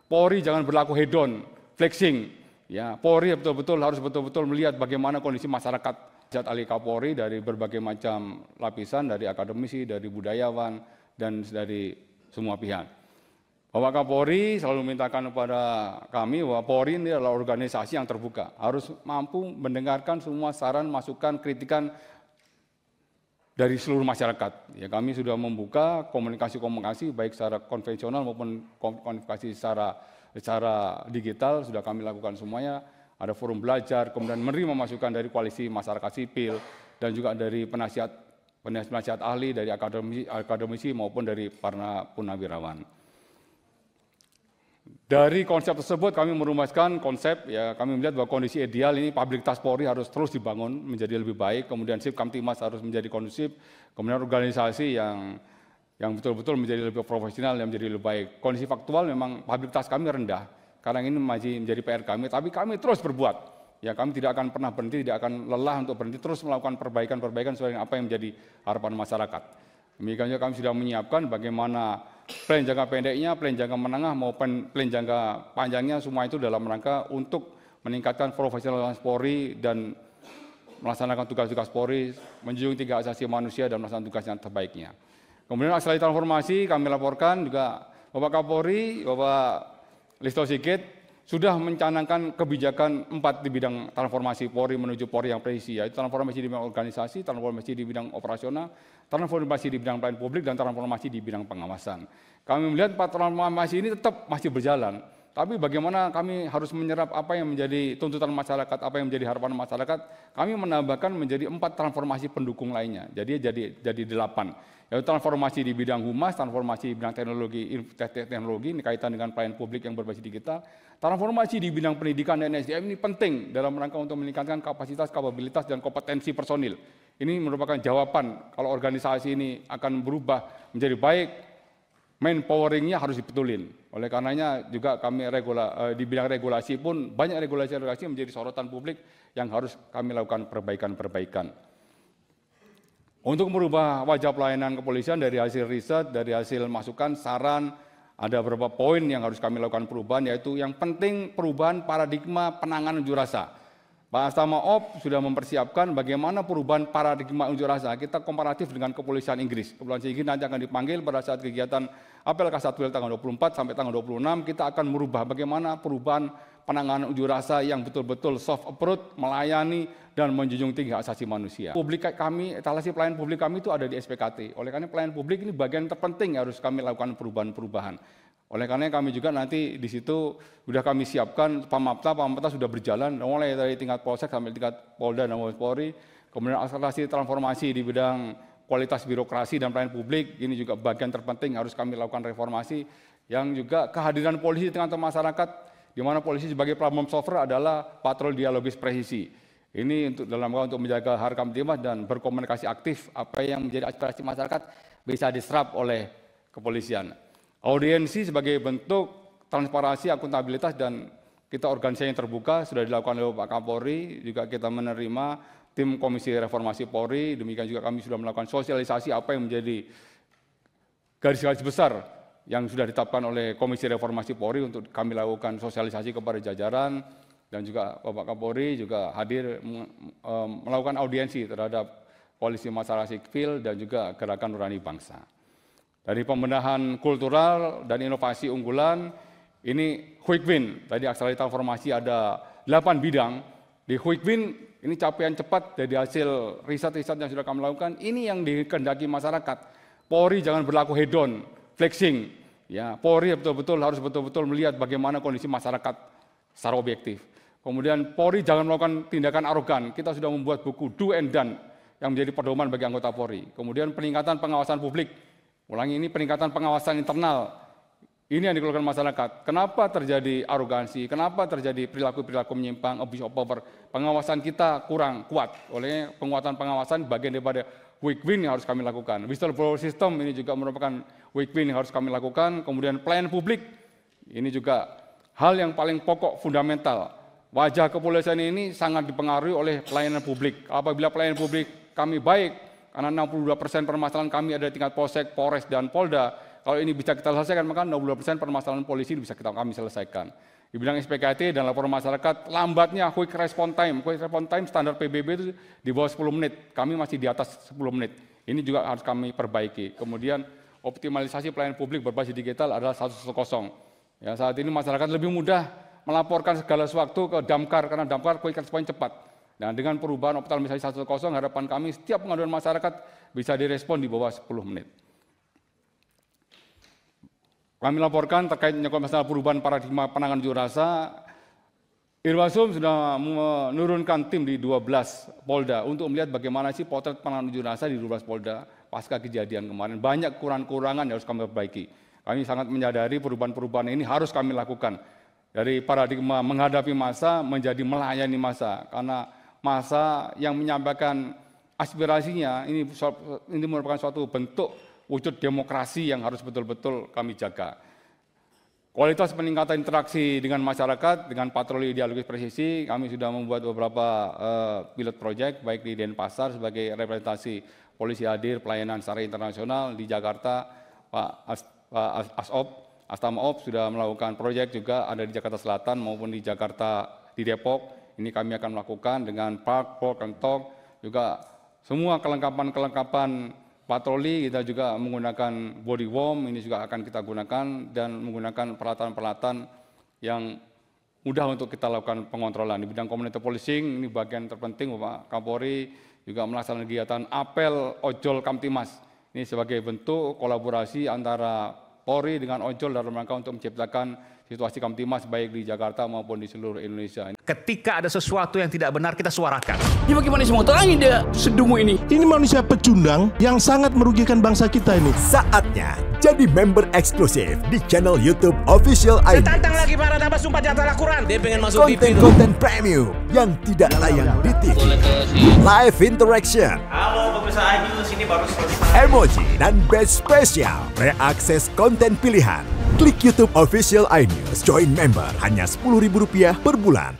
Polri jangan berlaku hedon, flexing. Ya, Polri harus betul-betul melihat bagaimana kondisi masyarakat. Zat ahli Kapolri dari berbagai macam lapisan, dari akademisi, dari budayawan, dan dari semua pihak. Bapak Kapolri selalu mintakan kepada kami bahwa Polri ini adalah organisasi yang terbuka, harus mampu mendengarkan semua saran, masukan, kritikan dari seluruh masyarakat. Ya, kami sudah membuka komunikasi baik secara konvensional maupun komunikasi secara digital, sudah kami lakukan semuanya. Ada forum belajar, kemudian menerima masukan dari koalisi masyarakat sipil dan juga dari penasihat ahli, dari akademisi maupun dari para purnawirawan. Dari konsep tersebut kami merumuskan konsep, ya kami melihat bahwa kondisi ideal ini public trust Polri harus terus dibangun menjadi lebih baik, kemudian Sipkamtimas harus menjadi kondusif, kemudian organisasi yang betul-betul menjadi lebih profesional, yang menjadi lebih baik. Kondisi faktual memang public trust kami rendah, karena ini masih menjadi PR kami, tapi kami terus berbuat. Ya, kami tidak akan pernah berhenti, tidak akan lelah untuk berhenti, terus melakukan perbaikan sesuai dengan apa yang menjadi harapan masyarakat. Demikian juga kami sudah menyiapkan bagaimana plan jangka pendeknya, plan jangka menengah maupun plan jangka panjangnya, semua itu dalam rangka untuk meningkatkan profesionalitas Polri dan melaksanakan tugas-tugas Polri, menjunjung tinggi hak asasi manusia dan melaksanakan tugas yang terbaiknya. Kemudian akselerasi transformasi kami laporkan juga Bapak Kapolri, Bapak Listo Sigit sudah mencanangkan kebijakan 4 di bidang transformasi Polri menuju Polri yang presisi, yaitu transformasi di bidang organisasi, transformasi di bidang operasional, transformasi di bidang pelayanan publik, dan transformasi di bidang pengawasan. Kami melihat 4 transformasi ini tetap masih berjalan, tapi bagaimana kami harus menyerap apa yang menjadi tuntutan masyarakat, apa yang menjadi harapan masyarakat, kami menambahkan menjadi 4 transformasi pendukung lainnya, jadi 8. Yaitu transformasi di bidang humas, transformasi di bidang teknologi ini kaitan dengan pelayanan publik yang berbasis digital, transformasi di bidang pendidikan dan SDM ini penting dalam rangka untuk meningkatkan kapasitas, kapabilitas, dan kompetensi personil. Ini merupakan jawaban kalau organisasi ini akan berubah menjadi baik, manpoweringnya harus dibetulin. Oleh karenanya juga kami di bidang regulasi pun banyak regulasi menjadi sorotan publik yang harus kami lakukan perbaikan. Untuk merubah wajah pelayanan kepolisian dari hasil riset, dari hasil masukan, saran, ada beberapa poin yang harus kami lakukan perubahan, yaitu yang penting perubahan paradigma penanganan unjuk rasa. Pak Astamaop sudah mempersiapkan bagaimana perubahan paradigma unjuk rasa. Kita komparatif dengan kepolisian Inggris. Kepolisian Inggris nanti akan dipanggil pada saat kegiatan apel Kasatwil tanggal 24 sampai tanggal 26. Kita akan merubah bagaimana perubahan penanganan unjuk rasa yang betul-betul soft approach, melayani, dan menjunjung tinggi hak asasi manusia. Publik kami, etalasi pelayanan publik kami itu ada di SPKT. Oleh karena pelayanan publik ini bagian terpenting harus kami lakukan perubahan-perubahan. Oleh karena kami juga nanti di situ sudah kami siapkan Pamapta sudah berjalan mulai dari tingkat Polsek sampai tingkat Polda dan Mabes Polri. Kemudian akselerasi transformasi di bidang kualitas birokrasi dan pelayanan publik ini juga bagian terpenting harus kami lakukan reformasi, yang juga kehadiran polisi di tengah-tengah masyarakat, di mana polisi sebagai problem solver adalah patroli dialogis presisi. Ini dalam rangka untuk menjaga harkam tipmas dan berkomunikasi aktif apa yang menjadi aspirasi masyarakat bisa diserap oleh kepolisian. Audiensi sebagai bentuk transparansi, akuntabilitas, dan kita organisasi yang terbuka sudah dilakukan oleh Pak Kapolri, juga kita menerima tim Komisi Reformasi Polri, demikian juga kami sudah melakukan sosialisasi apa yang menjadi garis-garis besar yang sudah ditetapkan oleh Komisi Reformasi Polri untuk kami lakukan sosialisasi kepada jajaran, dan juga Bapak Kapolri juga hadir melakukan audiensi terhadap koalisi masyarakat sipil dan juga gerakan nurani bangsa. Dari pembenahan kultural dan inovasi unggulan, ini quick win. Tadi akselerasi transformasi ada 8 bidang. Di quick win, ini capaian cepat dari hasil riset-riset yang sudah kami lakukan. Ini yang dikehendaki masyarakat. Polri jangan berlaku hedon, flexing. Ya, Polri harus betul-betul melihat bagaimana kondisi masyarakat secara objektif. Kemudian Polri jangan melakukan tindakan arogan. Kita sudah membuat buku Do and Done yang menjadi pedoman bagi anggota Polri. Kemudian peningkatan pengawasan publik. Ulangi, ini peningkatan pengawasan internal. Ini yang dikeluhkan masyarakat. Kenapa terjadi arogansi? Kenapa terjadi perilaku-perilaku menyimpang, abuse of power? Pengawasan kita kurang kuat. Oleh penguatan pengawasan bagian daripada quick win yang harus kami lakukan. Whistleblower system ini juga merupakan quick win yang harus kami lakukan. Kemudian pelayanan publik, ini juga hal yang paling pokok, fundamental. Wajah kepolisian ini sangat dipengaruhi oleh pelayanan publik. Apabila pelayanan publik kami baik, karena 62% permasalahan kami ada di tingkat Polsek, Polres, dan Polda. Kalau ini bisa kita selesaikan, maka 62% permasalahan polisi bisa kami selesaikan. Di bidang SPKT dan laporan masyarakat, lambatnya quick response time standar PBB itu di bawah 10 menit, kami masih di atas 10 menit. Ini juga harus kami perbaiki. Kemudian optimalisasi pelayanan publik berbasis digital adalah 110. Ya, saat ini masyarakat lebih mudah melaporkan segala sesuatu ke Damkar, karena Damkar quick response cepat. Nah, dengan perubahan optimalisasi 110, harapan kami setiap pengaduan masyarakat bisa direspon di bawah 10 menit. Kami laporkan terkait menyangkut masalah perubahan paradigma penanganan unjuk rasa, Irwasum sudah menurunkan tim di 12 Polda untuk melihat bagaimana sih potret penanganan unjuk rasa di 12 Polda pasca kejadian kemarin. Banyak kekurangan yang harus kami perbaiki. Kami sangat menyadari perubahan-perubahan ini harus kami lakukan. Dari paradigma menghadapi massa menjadi melayani massa, karena massa yang menyampaikan aspirasinya ini merupakan suatu bentuk wujud demokrasi yang harus betul-betul kami jaga. Kualitas peningkatan interaksi dengan masyarakat, dengan patroli dialogis presisi, kami sudah membuat beberapa pilot project, baik di Denpasar sebagai representasi polisi hadir pelayanan secara internasional, di Jakarta Pak Astamaop sudah melakukan proyek juga ada di Jakarta Selatan maupun di Jakarta, di Depok. Ini kami akan melakukan dengan park, walk and talk, juga semua kelengkapan patroli. Kita juga menggunakan body worm, ini juga akan kita gunakan, dan menggunakan peralatan-peralatan yang mudah untuk kita lakukan pengontrolan. Di bidang community policing, ini bagian terpenting Bapak Kapolri juga melaksanakan kegiatan apel ojol Kamtimas. Ini sebagai bentuk kolaborasi antara Polri dengan ojol dalam rangka untuk menciptakan situasi Kamtimas baik di Jakarta maupun di seluruh Indonesia. Ketika ada sesuatu yang tidak benar, kita suarakan. Ya bagaimana semua terangin dia sedungu ini? Ini manusia pecundang yang sangat merugikan bangsa kita ini. Saatnya jadi member eksklusif di channel YouTube Official ID. Tantang lagi para tambah sumpah di atas Al-Quran. Dia pengen masuk TV. Konten premium yang tidak tayang di TV. Live interaction. Halo pemirsa iNews, ini baru selesai. Emoji dan badge spesial. Reakses konten pilihan. Klik YouTube Official iNews. Join member hanya Rp10.000 per bulan.